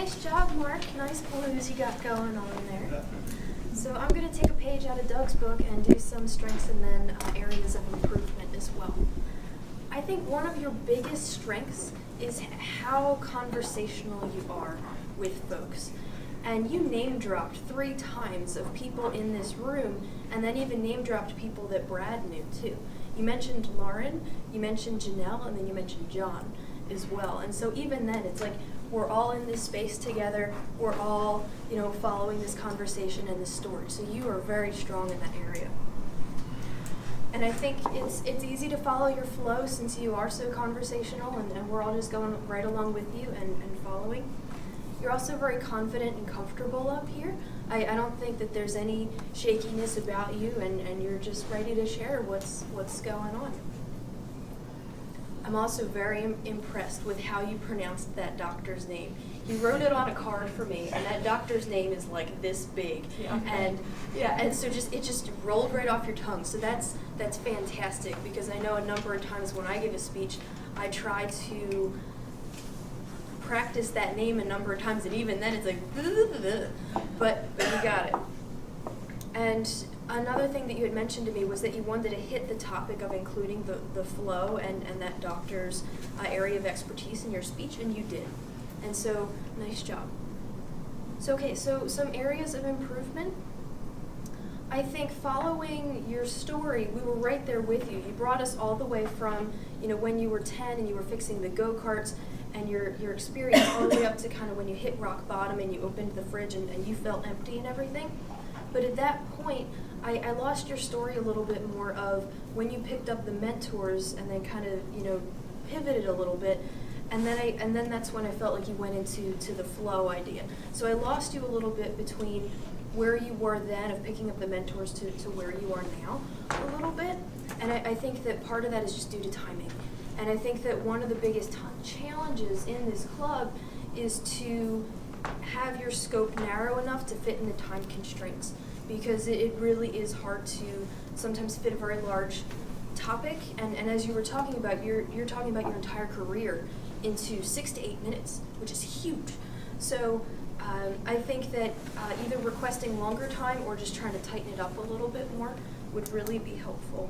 Nice job, Mark. Nice blues you got going on there. So I'm going to take a page out of Doug's book and do some strengths and then areas of improvement as well. I think one of your biggest strengths is how conversational you are with folks. And you name dropped 3 times of people in this room, and then even name dropped people that Brad knew too. You mentioned Lauren, you mentioned Janelle, and then you mentioned John as well. And so even then, it's like we're all in this space together. We're all, following this conversation and this story. So you are very strong in that area. And I think it's easy to follow your flow since you are so conversational, and we're all just going right along with you and following. You're also very confident and comfortable up here. I don't think that there's any shakiness about you, and you're just ready to share what's going on. I'm also very impressed with how you pronounced that doctor's name. You wrote it on a card for me, and that doctor's name is like this big. Yeah. And so it just rolled right off your tongue. So that's fantastic, because I know a number of times when I give a speech, I try to practice that name a number of times, and even then it's like, but you got it. And another thing that you had mentioned to me was that you wanted to hit the topic of including the flow and that doctor's area of expertise in your speech, and you did. And so, nice job. So some areas of improvement. I think following your story, we were right there with you. You brought us all the way from, when you were 10 and you were fixing the go-karts, and your experience all the way up to kind of when you hit rock bottom and you opened the fridge and you felt empty and everything. But at that point, I lost your story a little bit more of when you picked up the mentors and then kind of, pivoted a little bit. And then that's when I felt like you went into the flow idea. So I lost you a little bit between where you were then of picking up the mentors to where you are now a little bit. And I think that part of that is just due to timing. And I think that one of the biggest challenges in this club is to have your scope narrow enough to fit in the time constraints, because it really is hard to sometimes fit a very large topic. And as you were talking about, you're talking about your entire career into 6 to 8 minutes, which is huge. So I think that either requesting longer time or just trying to tighten it up a little bit more would really be helpful.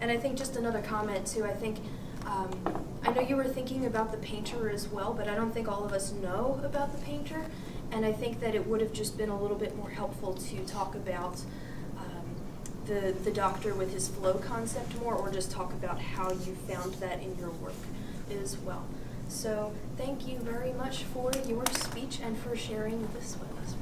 And I think just another comment too, I think, I know you were thinking about the painter as well, but I don't think all of us know about the painter. And I think that it would have just been a little bit more helpful to talk about the doctor with his flow concept more, or just talk about how you found that in your work as well. So thank you very much for your speech and for sharing this with us.